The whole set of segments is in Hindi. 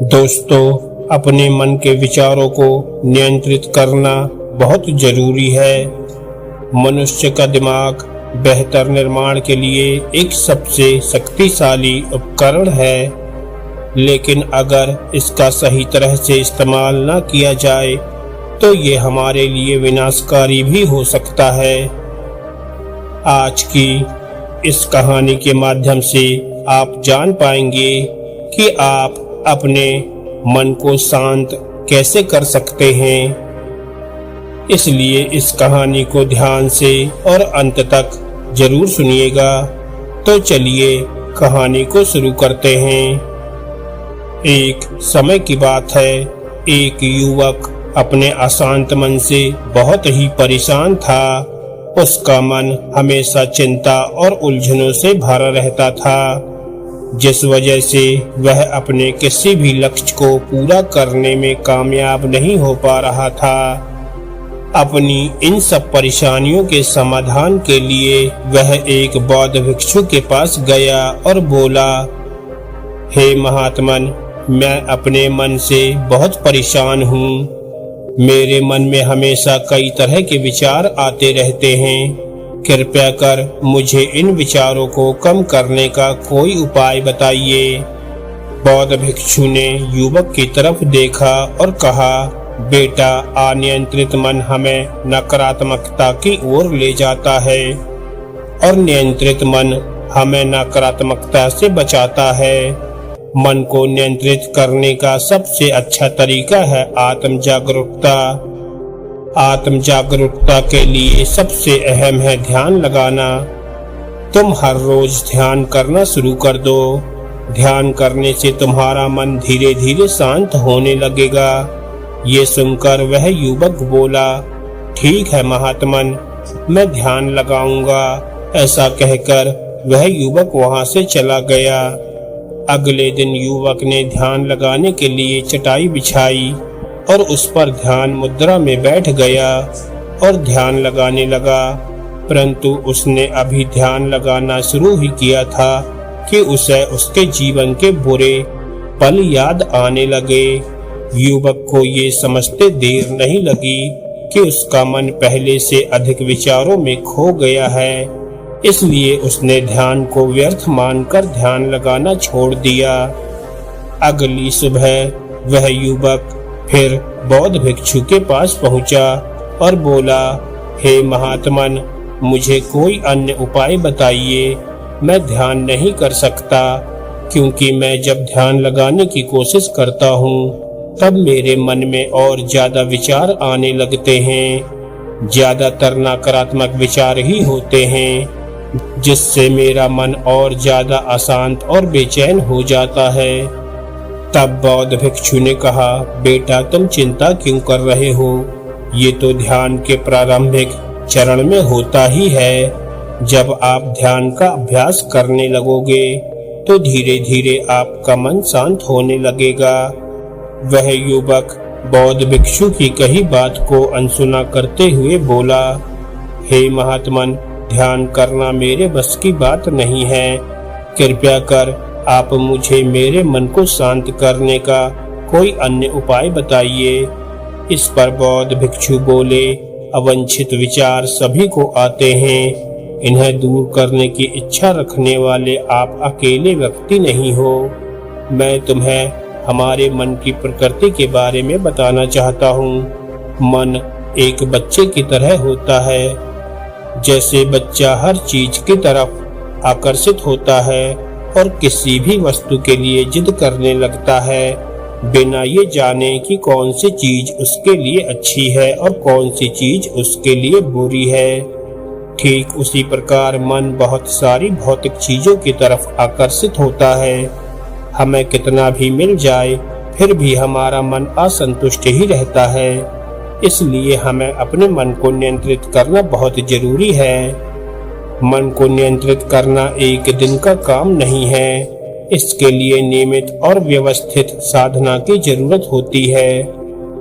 दोस्तों, अपने मन के विचारों को नियंत्रित करना बहुत जरूरी है। मनुष्य का दिमाग बेहतर निर्माण के लिए एक सबसे शक्तिशाली उपकरण है, लेकिन अगर इसका सही तरह से इस्तेमाल न किया जाए तो ये हमारे लिए विनाशकारी भी हो सकता है। आज की इस कहानी के माध्यम से आप जान पाएंगे कि आप अपने मन को शांत कैसे कर सकते हैं। इसलिए इस कहानी को ध्यान से और अंत तक जरूर सुनिएगा। तो चलिए कहानी को शुरू करते हैं। एक समय की बात है, एक युवक अपने अशांत मन से बहुत ही परेशान था। उसका मन हमेशा चिंता और उलझनों से भरा रहता था, जिस वजह से वह अपने किसी भी लक्ष्य को पूरा करने में कामयाब नहीं हो पा रहा था। अपनी इन सब परेशानियों के समाधान के लिए वह एक बौद्ध भिक्षु के पास गया और बोला, हे महात्मन, मैं अपने मन से बहुत परेशान हूँ। मेरे मन में हमेशा कई तरह के विचार आते रहते हैं। कृपया कर मुझे इन विचारों को कम करने का कोई उपाय बताइए। बौद्ध भिक्षु ने युवक की तरफ देखा और कहा, बेटा, अनियंत्रित मन हमें नकारात्मकता की ओर ले जाता है और नियंत्रित मन हमें नकारात्मकता से बचाता है। मन को नियंत्रित करने का सबसे अच्छा तरीका है आत्म जागरूकता। आत्म जागरूकता के लिए सबसे अहम है ध्यान लगाना। तुम हर रोज ध्यान करना शुरू कर दो। ध्यान करने से तुम्हारा मन धीरे धीरे शांत होने लगेगा। ये सुनकर वह युवक बोला, ठीक है महात्मन, मैं ध्यान लगाऊंगा। ऐसा कहकर वह युवक वहां से चला गया। अगले दिन युवक ने ध्यान लगाने के लिए चटाई बिछाई और उस पर ध्यान मुद्रा में बैठ गया और ध्यान लगाने लगा। परंतु उसने अभी ध्यान लगाना शुरू ही किया था कि उसे उसके जीवन के बुरे पल याद आने लगे। युवक को ये समझते देर नहीं लगी कि उसका मन पहले से अधिक विचारों में खो गया है। इसलिए उसने ध्यान को व्यर्थ मानकर ध्यान लगाना छोड़ दिया। अगली सुबह वह युवक फिर बौद्ध भिक्षु के पास पहुंचा और बोला, हे महात्मन, मुझे कोई अन्य उपाय बताइए। मैं ध्यान नहीं कर सकता, क्योंकि मैं जब ध्यान लगाने की कोशिश करता हूँ तब मेरे मन में और ज्यादा विचार आने लगते हैं। ज्यादातर नकारात्मक विचार ही होते हैं, जिससे मेरा मन और ज्यादा अशांत और बेचैन हो जाता है। तब बौद्ध भिक्षु ने कहा, बेटा, तुम चिंता क्यों कर रहे हो? ये तो ध्यान के प्रारंभिक चरण में होता ही है। जब आप ध्यान का अभ्यास करने लगोगे तो धीरे धीरे आपका मन शांत होने लगेगा। वह युवक बौद्ध भिक्षु की कही बात को अनसुना करते हुए बोला, हे महात्मन, ध्यान करना मेरे बस की बात नहीं है। कृपया कर आप मुझे मेरे मन को शांत करने का कोई अन्य उपाय बताइए। इस पर बौद्ध भिक्षु बोले, अवांछित विचार सभी को आते हैं। इन्हें दूर करने की इच्छा रखने वाले आप अकेले व्यक्ति नहीं हो। मैं तुम्हें हमारे मन की प्रकृति के बारे में बताना चाहता हूँ। मन एक बच्चे की तरह होता है। जैसे बच्चा हर चीज की तरफ आकर्षित होता है और किसी भी वस्तु के लिए जिद करने लगता है, बिना ये जाने कि कौन सी चीज उसके लिए अच्छी है और कौन सी चीज उसके लिए बुरी है। ठीक उसी प्रकार मन बहुत सारी भौतिक चीजों की तरफ आकर्षित होता है। हमें कितना भी मिल जाए फिर भी हमारा मन असंतुष्ट ही रहता है। इसलिए हमें अपने मन को नियंत्रित करना बहुत जरूरी है। मन को नियंत्रित करना एक दिन का काम नहीं है। इसके लिए नियमित और व्यवस्थित साधना की जरूरत होती है।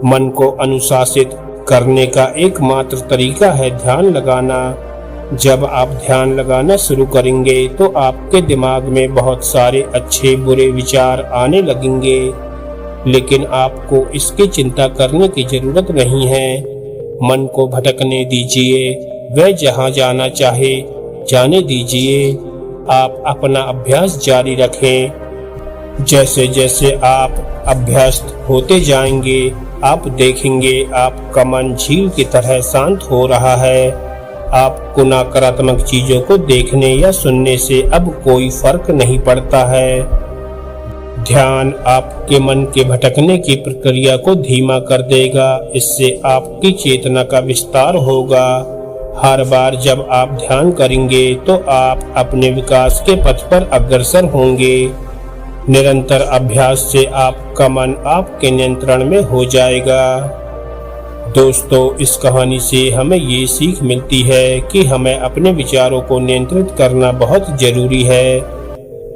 मन को अनुशासित करने का एकमात्र तरीका है ध्यान लगाना। जब आप ध्यान लगाना शुरू करेंगे तो आपके दिमाग में बहुत सारे अच्छे बुरे विचार आने लगेंगे। लेकिन आपको इसकी चिंता करने की जरूरत नहीं है। मन को भटकने दीजिए, वह जहां जाना चाहे जाने दीजिए। आप अपना अभ्यास जारी रखें। जैसे जैसे आप अभ्यस्त होते जाएंगे, आप देखेंगे आपका मन झील की तरह शांत हो रहा है। आपको नकारात्मक चीजों को देखने या सुनने से अब कोई फर्क नहीं पड़ता है। ध्यान आपके मन के भटकने की प्रक्रिया को धीमा कर देगा। इससे आपकी चेतना का विस्तार होगा। हर बार जब आप ध्यान करेंगे तो आप अपने विकास के पथ पर अग्रसर होंगे। निरंतर अभ्यास से आपका मन आपके नियंत्रण में हो जाएगा। दोस्तों, इस कहानी से हमें ये सीख मिलती है कि हमें अपने विचारों को नियंत्रित करना बहुत जरूरी है,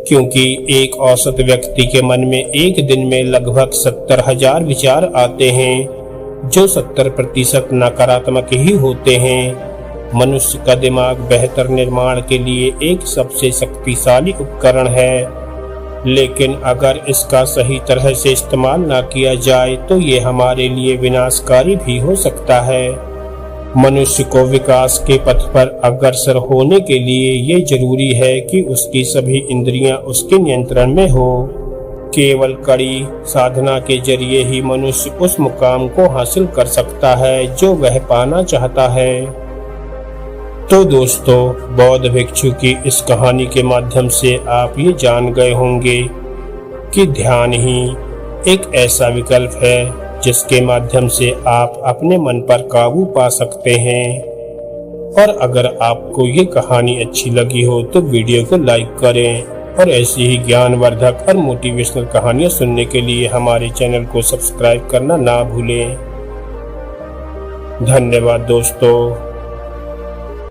क्योंकि एक औसत व्यक्ति के मन में एक दिन में लगभग 70,000 विचार आते हैं, जो 70% नकारात्मक ही होते हैं। मनुष्य का दिमाग बेहतर निर्माण के लिए एक सबसे शक्तिशाली उपकरण है, लेकिन अगर इसका सही तरह से इस्तेमाल ना किया जाए तो ये हमारे लिए विनाशकारी भी हो सकता है। मनुष्य को विकास के पथ पर अग्रसर होने के लिए ये जरूरी है कि उसकी सभी इंद्रियां उसके नियंत्रण में हो। केवल कड़ी साधना के जरिए ही मनुष्य उस मुकाम को हासिल कर सकता है जो वह पाना चाहता है। तो दोस्तों, बौद्ध भिक्षु की इस कहानी के माध्यम से आप ये जान गए होंगे कि ध्यान ही एक ऐसा विकल्प है जिसके माध्यम से आप अपने मन पर काबू पा सकते हैं। और अगर आपको ये कहानी अच्छी लगी हो तो वीडियो को लाइक करें और ऐसी ही ज्ञानवर्धक और मोटिवेशनल कहानियां सुनने के लिए हमारे चैनल को सब्सक्राइब करना ना भूलें। धन्यवाद दोस्तों।